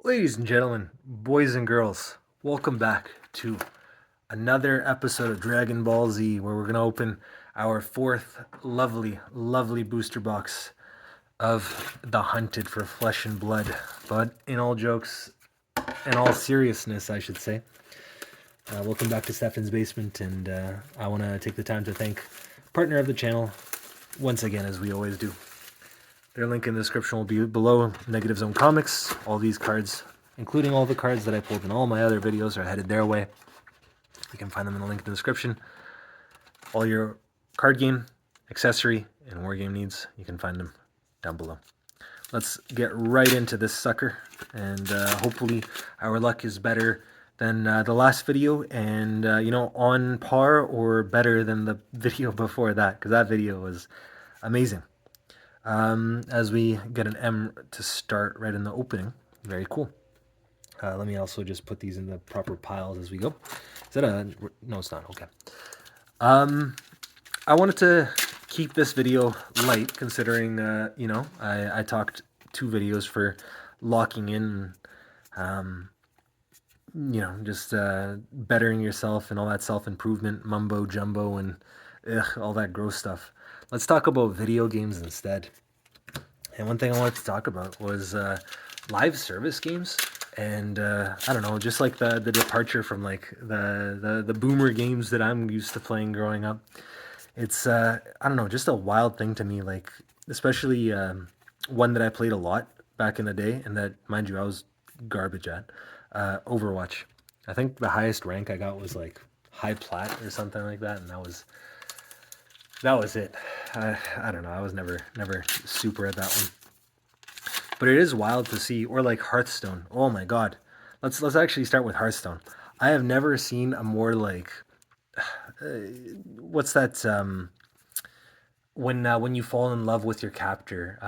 Ladies and gentlemen, boys and girls, welcome back to another episode of Dragon Ball Z, where we're going to open our fourth lovely booster box of The Hunted for Flesh and Blood. But in all jokes, in all seriousness, I should say, welcome back to Stefan's Basement, and I want to take the time to thank partner of the channel once again, as we always do. Their link in the description will be below. Negative Zone Comics. All these cards, including all the cards that I pulled in all my other videos, are headed their way. You can find them in the link in the description. All your card game, accessory, and wargame needs, you can find them down below. Let's get right into this sucker, and hopefully our luck is better than the last video, and on par or better than the video before that, because that video was amazing. As we get an M to start right in the opening. Very cool. Let me also just put these in the proper piles as we go. Is that a... No, it's not. Okay. I wanted to keep this video light, considering, I talked 2 videos for locking in, just bettering yourself and all that self-improvement mumbo jumbo and all that gross stuff. Let's talk about video games instead. And one thing I wanted to talk about was live service games. And I don't know, just like the departure from like the boomer games that I'm used to playing growing up. It's I don't know, just a wild thing to me. Like especially one that I played a lot back in the day, and that, mind you, I was garbage at. Overwatch. I think the highest rank I got was like high plat or something like that, and that was it. I don't know. I was never super at that one. But it is wild to see, or like Hearthstone. Oh my god. Let's actually start with Hearthstone. I have never seen a more like what's that when you fall in love with your captor.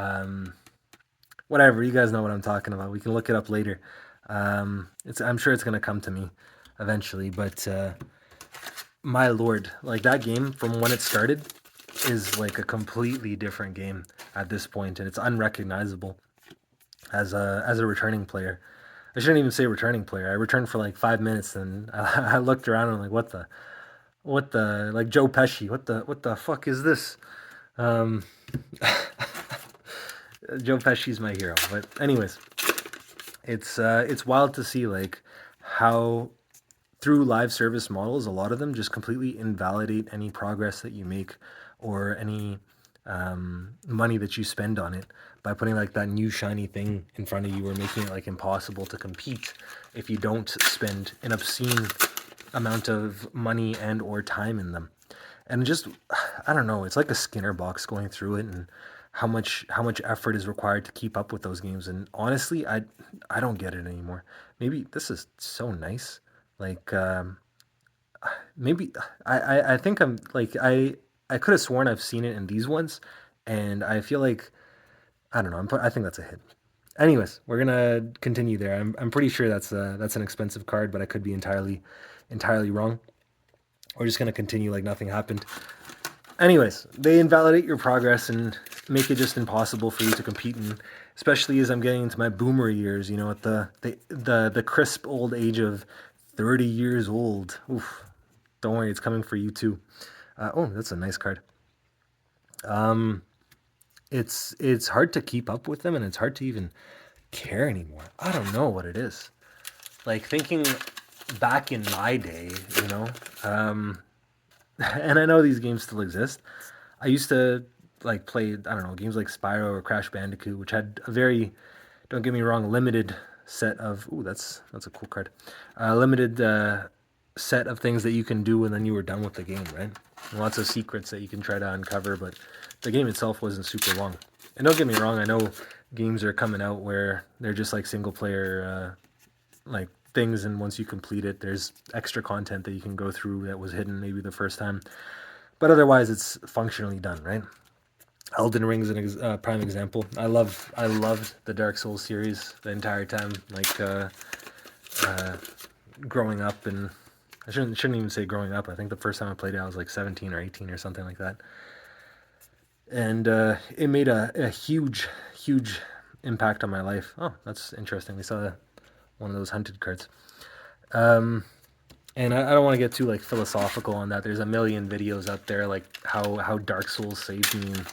Whatever, you guys know what I'm talking about. We can look it up later. I'm sure it's going to come to me eventually, but my lord, like that game from when it started is like a completely different game at this point, and it's unrecognizable as a returning player. I shouldn't even say returning player. I returned for like 5 minutes, and I looked around and I'm like, what the like Joe Pesci? What the fuck is this? Um, Joe Pesci's my hero. But anyways, it's wild to see like how through live service models, a lot of them just completely invalidate any progress that you make or any money that you spend on it by putting like that new shiny thing in front of you, or making it like impossible to compete if you don't spend an obscene amount of money and or time in them. And just, I don't know, it's like a Skinner box going through it, and how much effort is required to keep up with those games. And honestly, I don't get it anymore. Maybe this is so nice. Like maybe I think I'm like I could have sworn I've seen it in these ones, and I feel like I don't know. I think that's a hit. Anyways, we're gonna continue there. I'm pretty sure that's an expensive card, but I could be entirely wrong. We're just gonna continue like nothing happened. Anyways, they invalidate your progress and make it just impossible for you to compete in, especially as I'm getting into my boomer years, at the crisp old age of 30 years old. Oof. Don't worry, it's coming for you too. Oh, that's a nice card. It's hard to keep up with them, and it's hard to even care anymore. I don't know what it is. Like thinking back in my day, and I know these games still exist. I used to like play, I don't know, games like Spyro or Crash Bandicoot, which had a very, don't get me wrong, limited set of, ooh, that's a cool card. Limited set of things that you can do, and then you were done with the game, right? And lots of secrets that you can try to uncover, but the game itself wasn't super long. And don't get me wrong, I know games are coming out where they're just like single player like things, and once you complete it, there's extra content that you can go through that was hidden maybe the first time, but otherwise it's functionally done, right? Elden Ring is a prime example. I loved the Dark Souls series the entire time, like growing up. And I shouldn't even say growing up. I think the first time I played it I was like 17 or 18 or something like that, and it made a huge impact on my life. Oh, that's interesting. We saw one of those hunted cards. Um, and I don't want to get too like philosophical on that. There's a million videos out there like how Dark Souls saved me. And,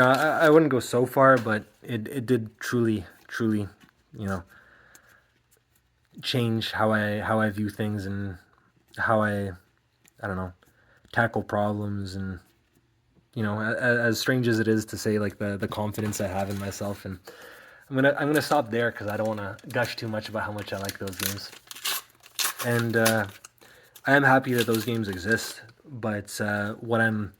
I wouldn't go so far, but it did truly, you know, change how I view things and how I don't know, tackle problems. And as strange as it is to say, like the confidence I have in myself. And I'm gonna stop there because I don't want to gush too much about how much I like those games. And I am happy that those games exist. But what I'm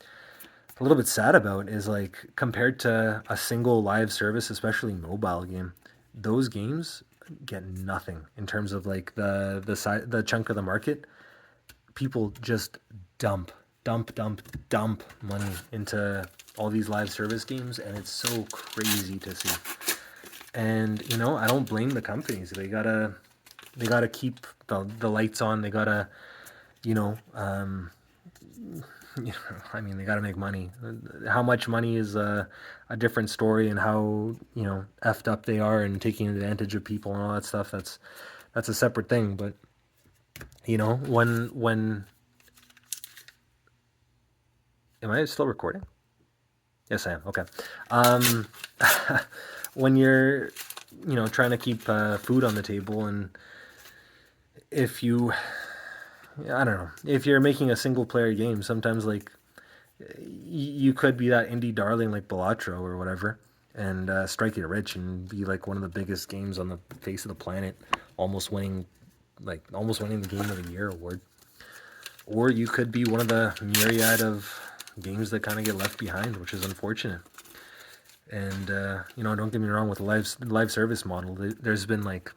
a little bit sad about is like compared to a single live service, especially mobile game, those games get nothing in terms of like the chunk of the market. People just dump, dump money into all these live service games, and it's so crazy to see. And I don't blame the companies. They gotta keep the lights on. They gotta, you know, um, I mean, they gotta make money. How much money is a different story, and how effed up they are and taking advantage of people and all that stuff. That's a separate thing. But when am I still recording? Yes, I am. Okay. Um, when you're trying to keep food on the table, and if you I don't know, if you're making a single player game, sometimes like you could be that indie darling like Balatro or whatever, and strike it rich and be like one of the biggest games on the face of the planet, almost winning the game of the year award. Or you could be one of the myriad of games that kind of get left behind, which is unfortunate. And don't get me wrong, with the live service model, there's been like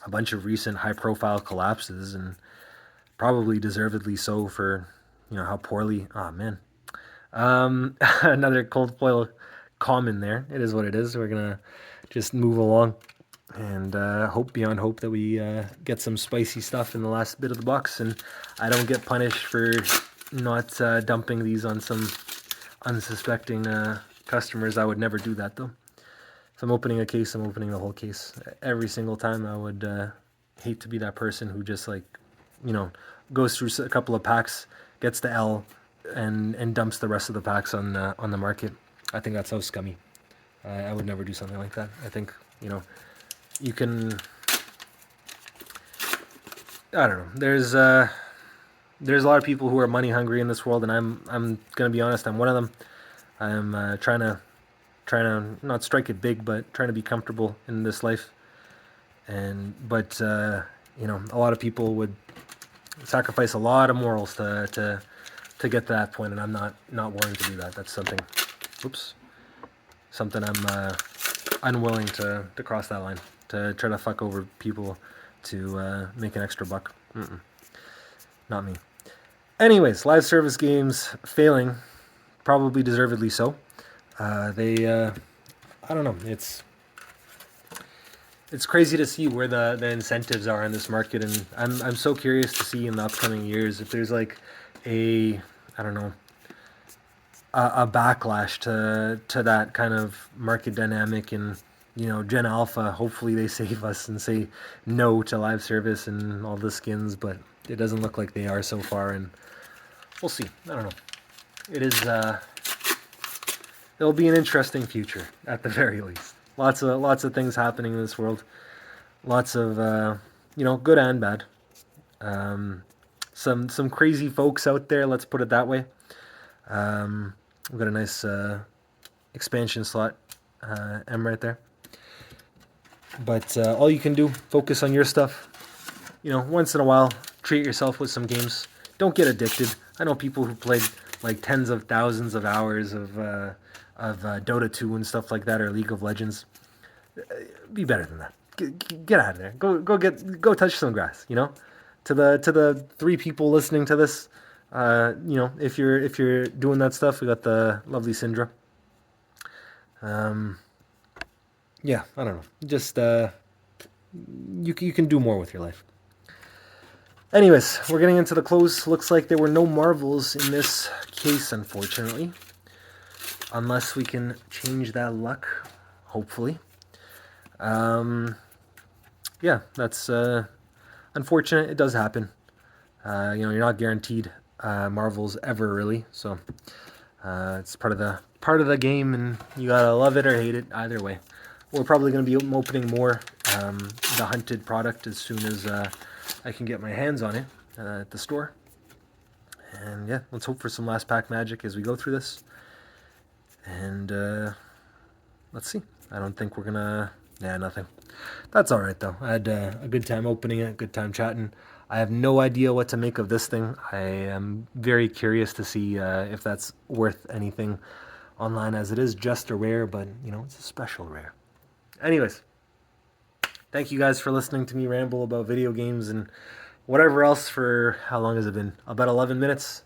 a bunch of recent high profile collapses, and probably deservedly so for how poorly. Oh man, another cold foil common there. It is what it is. We're gonna just move along and hope beyond hope that we get some spicy stuff in the last bit of the box, and I don't get punished for not dumping these on some unsuspecting customers. I would never do that though. If I'm opening a case, I'm opening the whole case every single time. I would hate to be that person who just like, you know, goes through a couple of packs, gets the L, and dumps the rest of the packs on the market. I think that's so scummy. I would never do something like that. I think you can. I don't know. There's a lot of people who are money hungry in this world, and I'm gonna be honest. I'm one of them. I'm trying to not strike it big, but trying to be comfortable in this life. But a lot of people would sacrifice a lot of morals to get to that point, and I'm not willing to do that. That's something I'm unwilling to cross that line, to try to fuck over people to make an extra buck. Not me. Anyways, live service games failing, probably deservedly so. I don't know. It's crazy to see where the incentives are in this market, and I'm so curious to see in the upcoming years if there's like a I don't know a backlash to that kind of market dynamic. And Gen Alpha, hopefully they save us and say no to live service and all the skins, but it doesn't look like they are so far, and we'll see. I don't know. It is it'll be an interesting future at the very least. Lots of things happening in this world. Lots of good and bad. Some crazy folks out there. Let's put it that way. We've got a nice expansion slot, M right there. But all you can do, focus on your stuff. Once in a while, treat yourself with some games. Don't get addicted. I know people who played like tens of thousands of hours of Dota 2 and stuff like that, or League of Legends. Be better than that. Get out of there. Go touch some grass. To the three people listening to this, if you're doing that stuff, we got the lovely Syndra. Yeah, I don't know. Just you can do more with your life. Anyways, we're getting into the close. Looks like there were no marvels in this case, unfortunately. Unless we can change that luck, hopefully. yeah, that's unfortunate. It does happen. You're not guaranteed Marvels ever really, so it's part of the game, and you gotta love it or hate it. Either way, we're probably gonna be opening more the Hunted product as soon as I can get my hands on it at the store. And yeah, let's hope for some last pack magic as we go through this. And let's see. I don't think we're gonna. Yeah, nothing. That's all right though. I had a good time opening it, good time chatting. I have no idea what to make of this thing. I am very curious to see if that's worth anything online, as it is just a rare, but it's a special rare. Anyways, thank you guys for listening to me ramble about video games and whatever else for how long has it been? About 11 minutes.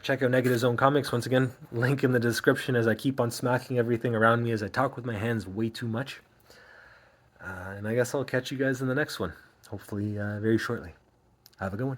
Check out Negative Zone Comics. Once again, link in the description as I keep on smacking everything around me as I talk with my hands way too much. And I guess I'll catch you guys in the next one, hopefully very shortly. Have a good one.